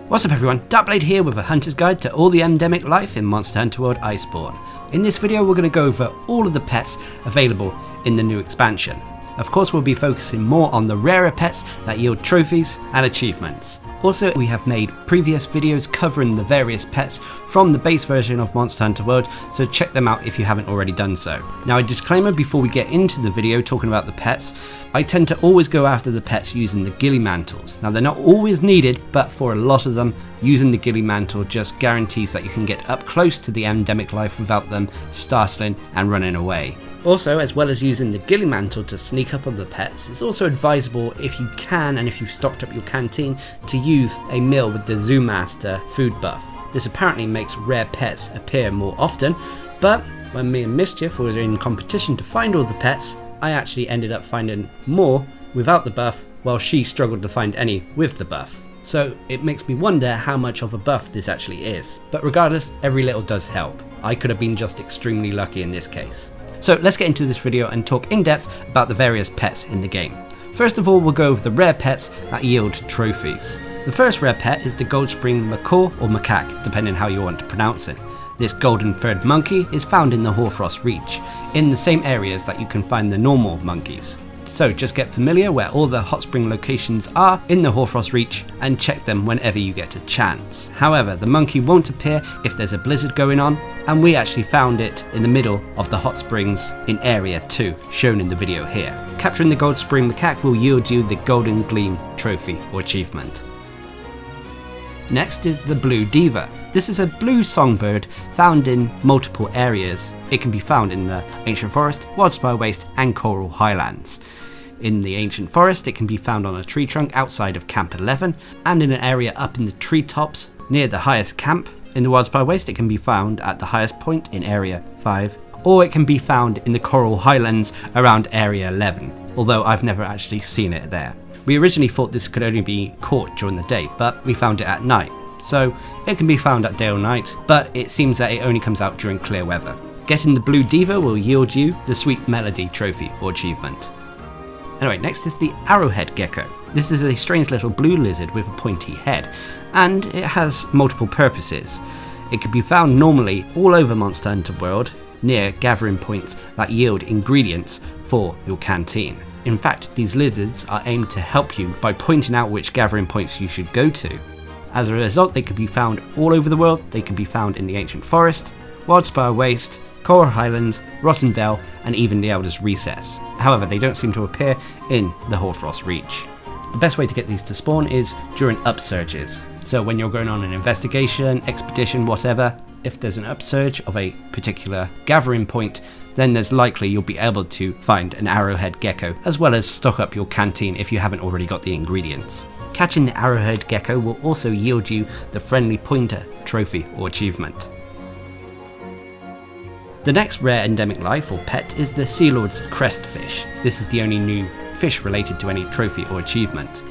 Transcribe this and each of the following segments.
What's up everyone, Darcblade here with a hunter's guide to all the endemic life in Monster Hunter World Iceborne. In this video we're going to go over all of the pets available in the new expansion. Of course we'll be focusing more on the rarer pets that yield trophies and achievements. Also, we have made previous videos covering the various pets from the base version of Monster Hunter World, so check them out if you haven't already done so. Now, a disclaimer before we get into the video talking about the pets, I tend to always go after the pets using the ghillie mantles. Now, they're not always needed, but for a lot of them, using the ghillie mantle just guarantees that you can get up close to the endemic life without them startling and running away. Also, as well as using the ghillie mantle to sneak up on the pets, it's also advisable if you can and if you've stocked up your canteen to use a meal with the Zoo Master food buff. This apparently makes rare pets appear more often, but when me and Mischief were in competition to find all the pets, I actually ended up finding more without the buff while she struggled to find any with the buff. So it makes me wonder how much of a buff this actually is. But regardless, every little does help. I could have been just extremely lucky in this case. So let's get into this video and talk in depth about the various pets in the game. First of all, we'll go over the rare pets that yield trophies. The first rare pet is the gold spring Macaw or Macaw, depending on how you want to pronounce it. This golden furred monkey is found in the Hoarfrost Reach, in the same areas that you can find the normal monkeys. So just get familiar where all the hot spring locations are in the Hoarfrost Reach and check them whenever you get a chance. However, the monkey won't appear if there's a blizzard going on, and we actually found it in the middle of the hot springs in Area 2, shown in the video here. Capturing the gold spring macaque will yield you the Golden Gleam trophy or achievement. Next is the blue diva. This is a blue songbird found in multiple areas. It can be found in the Ancient Forest, Wildspire Waste and Choral Highlands. In the Ancient Forest, it can be found on a tree trunk outside of Camp 11, and in an area up in the treetops near the highest camp. In the Wildspire Waste, it can be found at the highest point in Area 5, or it can be found in the Choral Highlands around Area 11, although I've never actually seen it there. We originally thought this could only be caught during the day, but we found it at night. So it can be found at day or night, but it seems that it only comes out during clear weather. Getting the blue diva will yield you the Sweet Melody trophy or achievement. Anyway, next is the Arrowhead Gecko. This is a strange little blue lizard with a pointy head, and it has multiple purposes. It can be found normally all over Monster Hunter World, near gathering points that yield ingredients for your canteen. In fact, these lizards are aimed to help you by pointing out which gathering points you should go to. As a result, they can be found all over the world. They can be found in the Ancient Forest, Wildspire Waste, Choral Highlands, Rotten Vale, and even the Elder's Recess. However, they don't seem to appear in the Hoarfrost Reach. The best way to get these to spawn is during upsurges. So when you're going on an investigation, expedition, whatever, if there's an upsurge of a particular gathering point, then there's likely you'll be able to find an Arrowhead Gecko, as well as stock up your canteen if you haven't already got the ingredients. Catching the Arrowhead Gecko will also yield you the Friendly Pointer trophy or achievement. The next rare endemic life or pet is the Sealords Crest fish. This is the only new fish related to any trophy or achievement.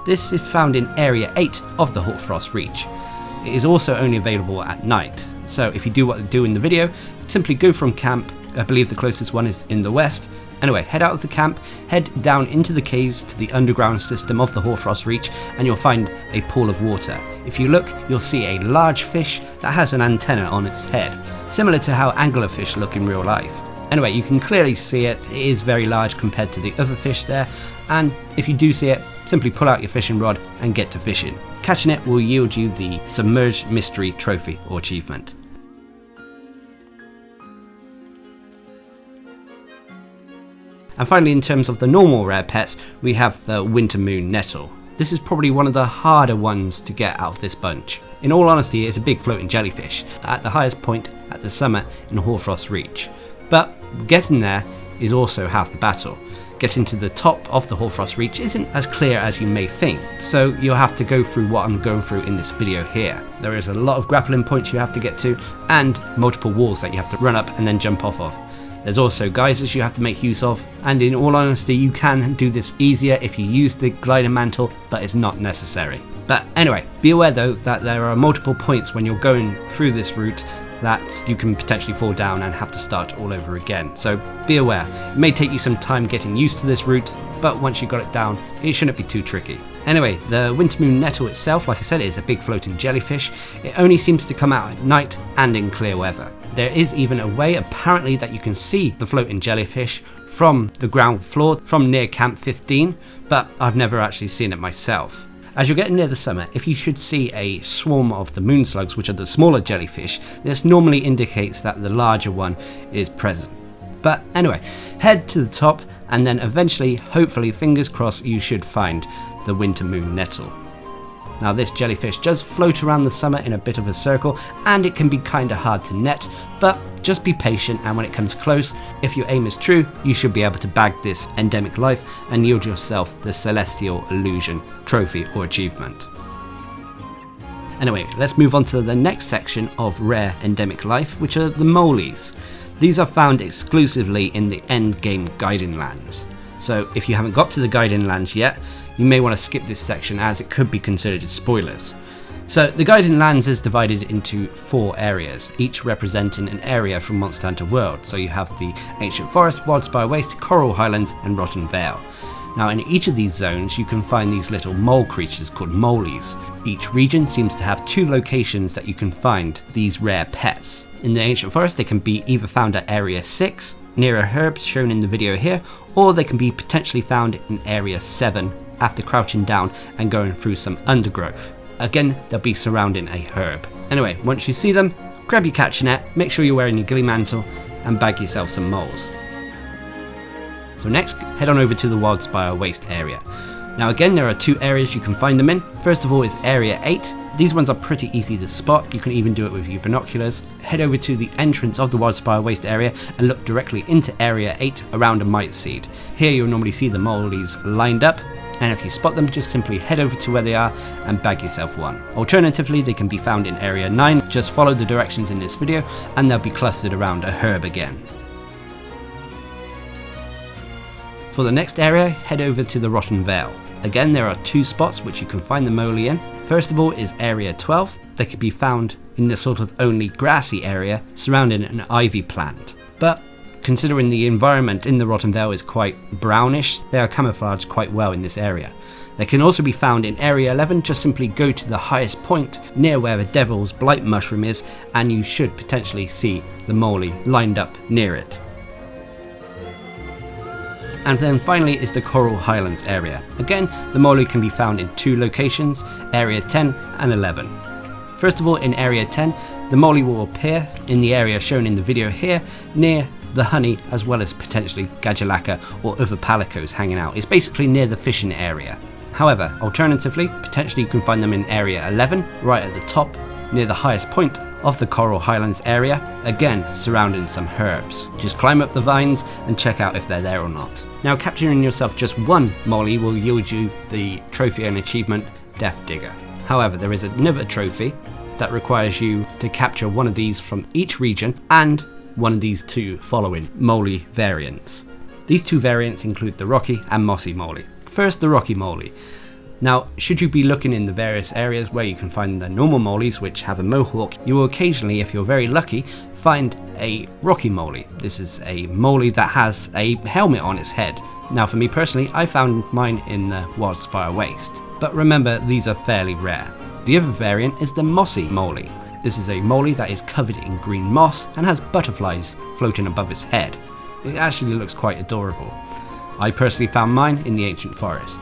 This is found in Area 8 of the Hoarfrost Reach. It is also only available at night, so if you do what I do in the video, simply go from camp. I believe the closest one is in the west. Anyway, head out of the camp, head down into the caves to the underground system of the Hoarfrost Reach, and you'll find a pool of water. If you look, you'll see a large fish that has an antenna on its head, similar to how anglerfish look in real life. Anyway, you can clearly see it. It is very large compared to the other fish there, and if you do see it, simply pull out your fishing rod and get to fishing. Catching it will yield you the Submerged Mystery trophy or achievement. And finally, in terms of the normal rare pets, we have the Winter Moon Nettle. This is probably one of the harder ones to get out of this bunch. In all honesty, it's a big floating jellyfish at the highest point at the summit in Hoarfrost Reach. But getting there is also half the battle. Getting to the top of the Hoarfrost Reach isn't as clear as you may think, so you'll have to go through what I'm going through in this video here. There is a lot of grappling points you have to get to, and multiple walls that you have to run up and then jump off of. There's also geysers you have to make use of, and in all honesty you can do this easier if you use the glider mantle, but it's not necessary. But anyway, be aware though that there are multiple points when you're going through this route that you can potentially fall down and have to start all over again, so be aware. It may take you some time getting used to this route, but once you got it down, it shouldn't be too tricky. Anyway, the winter moon nettle itself, like I said, is a big floating jellyfish. It only seems to come out at night and in clear weather. There is even a way apparently that you can see the floating jellyfish from the ground floor from near Camp 15, but I've never actually seen it myself. As you're getting near the summer, if you should see a swarm of the moon slugs, which are the smaller jellyfish, this normally indicates that the larger one is present. But anyway, head to the top and then eventually, hopefully, fingers crossed, you should find the winter moon nettle. Now this jellyfish does float around the summer in a bit of a circle and it can be kinda hard to net, but just be patient, and when it comes close, if your aim is true, you should be able to bag this endemic life and yield yourself the Celestial Illusion trophy or achievement. Anyway, let's move on to the next section of rare endemic life, which are the molies. These are found exclusively in the end game Guiding Lands. So if you haven't got to the Guiding Lands yet, you may want to skip this section as it could be considered spoilers. So the Guiding Lands is divided into 4 areas, each representing an area from Monster Hunter World. So you have the Ancient Forest, Wildspire Waste, Choral Highlands and Rotten Vale. Now in each of these zones you can find these little mole creatures called molies. Each region seems to have 2 locations that you can find these rare pets. In the Ancient Forest they can be either found at Area 6, near a herb shown in the video here, or they can be potentially found in Area 7 after crouching down and going through some undergrowth. Again, they'll be surrounding a herb. Anyway, once you see them, grab your catcher net, make sure you're wearing your ghillie mantle and bag yourself some moles. So next, head on over to the Wildspire Waste area. Now again, there are 2 areas you can find them in. First of all is Area 8. These ones are pretty easy to spot, you can even do it with your binoculars. Head over to the entrance of the Wildspire Waste area and look directly into Area 8 around a mite seed. Here you'll normally see the molies lined up, and if you spot them, just simply head over to where they are and bag yourself one. Alternatively, they can be found in Area 9, just follow the directions in this video and they'll be clustered around a herb again. For the next area, head over to the Rotten Vale. Again, there are 2 spots which you can find the moly in. First of all is Area 12, they can be found in the sort of only grassy area surrounding an ivy plant. But considering the environment in the Rotten Vale is quite brownish, they are camouflaged quite well in this area. They can also be found in Area 11, just simply go to the highest point near where the Devil's Blight Mushroom is and you should potentially see the moly lined up near it. And then finally is the Choral Highlands area. Again, the moly can be found in 2 locations, Area 10 and 11. First of all, in Area 10, the moly will appear in the area shown in the video here, near the honey as well as potentially Gadulaka or other palicos hanging out. It's basically near the fishing area. However, alternatively, potentially you can find them in Area 11, right at the top, near the highest point of the Choral Highlands area, again surrounding some herbs. Just climb up the vines and check out if they're there or not. Now capturing yourself just 1 moly will yield you the trophy and achievement Death Digger. However, there is another trophy that requires you to capture one of these from each region and one of these 2 following moly variants. These 2 variants include the Rocky and Mossy Moly. First, the Rocky Moly. Now, should you be looking in the various areas where you can find the normal molies which have a mohawk, you will occasionally, if you're very lucky, find a Rocky Moly. This is a moly that has a helmet on its head. Now for me personally, I found mine in the Wildspire Waste. But remember, these are fairly rare. The other variant is the Mossy Moly. This is a moly that is covered in green moss and has butterflies floating above its head. It actually looks quite adorable. I personally found mine in the Ancient Forest.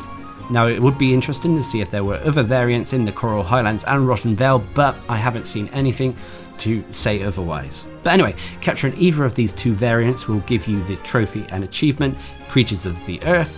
Now it would be interesting to see if there were other variants in the Choral Highlands and Rotten Vale, but I haven't seen anything to say otherwise. But anyway, capturing either of these 2 variants will give you the trophy and achievement Creatures of the Earth,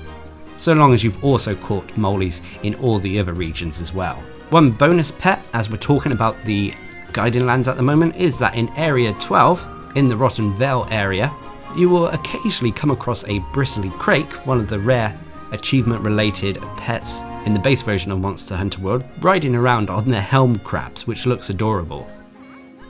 so long as you've also caught molies in all the other regions as well. One bonus pet, as we're talking about the Guiding Lands at the moment, is that in Area 12, in the Rotten Vale area, you will occasionally come across a bristly crake, one of the rare achievement related pets in the base version of Monster Hunter World, riding around on their helm crabs, which looks adorable.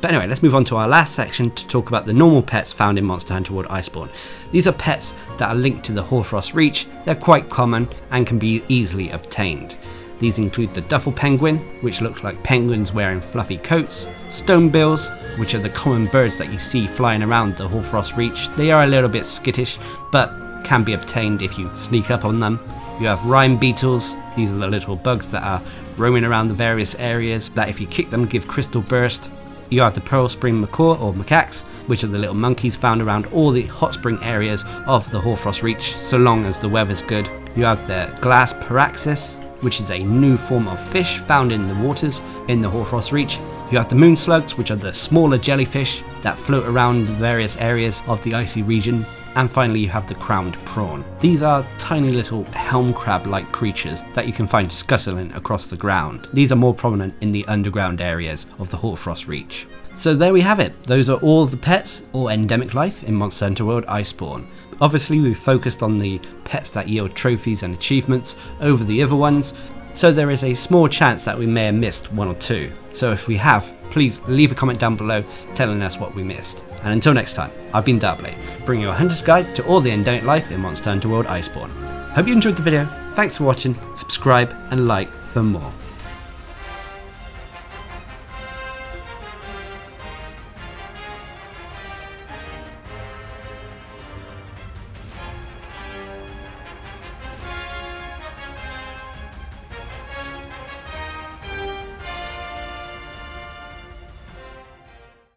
But anyway, let's move on to our last section to talk about the normal pets found in Monster Hunter World Iceborne. These are pets that are linked to the Hoarfrost Reach. They're quite common and can be easily obtained. These include the duffel penguin, which looks like penguins wearing fluffy coats, stonebills, which are the common birds that you see flying around the Hoarfrost Reach. They are a little bit skittish, but can be obtained if you sneak up on them. You have rime beetles. These are the little bugs that are roaming around the various areas that if you kick them give crystal burst. You have the pearl spring macaw or macaques, which are the little monkeys found around all the hot spring areas of the Hoarfrost Reach so long as the weather's good. You have the glass paraxis, which is a new form of fish found in the waters in the Hoarfrost Reach. You have the moon slugs, which are the smaller jellyfish that float around various areas of the icy region. And finally you have the crowned prawn. These are tiny little helm crab-like creatures that you can find scuttling across the ground. These are more prominent in the underground areas of the Hoarfrost Reach. So there we have it. Those are all the pets or endemic life in Monster Hunter World Iceborne. Obviously we've focused on the pets that yield trophies and achievements over the other ones, so there is a small chance that we may have missed one or two. So if we have, please leave a comment down below telling us what we missed. And until next time, I've been Darcblade, bringing you a hunter's guide to all the endemic life in Monster Hunter World Iceborne. Hope you enjoyed the video, thanks for watching, subscribe and like for more.